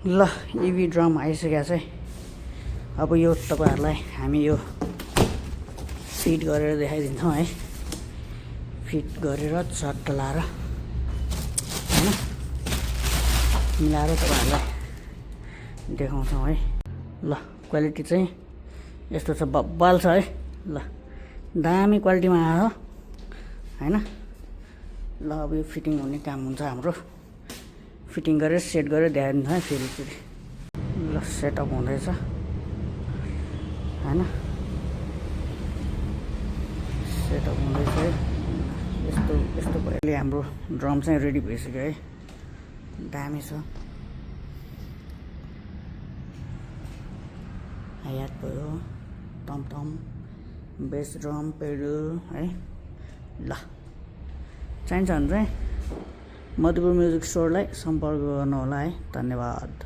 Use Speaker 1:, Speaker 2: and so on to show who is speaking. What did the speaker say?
Speaker 1: ल इभी ड्रम आइसकेको छ है। अब यो तपाईँहरूलाई हामी यो फिट गरेर देखाइदिन्छौँ है। फिट गरेर चट्ट लाएर होइन मिलाएर तपाईँहरूलाई देखाउँछौँ है। ल क्वालिटी चाहिँ यस्तो छ, बब्बाल छ है। ल दामी क्वालिटीमा आयो होइन। ल अब यो फिटिङ हुने काम हुन्छ हाम्रो। फिटिङ गरेर सेट गरेर देखाइदिन्छ है फेरि। ल सेटअप हुँदैछ होइन। सेटअप हुँदैछ है। यस्तो अहिले हाम्रो ड्रम चाहिँ रेडी भइसक्यो है। दामी छ। हायात भयो, टमटम, बेस ड्रम, पेडल है। ल चाहिन्छ भने चाहिँ मधुपुर म्युजिक स्टोरलाई सम्पर्क गर्नुहोला है। धन्यवाद।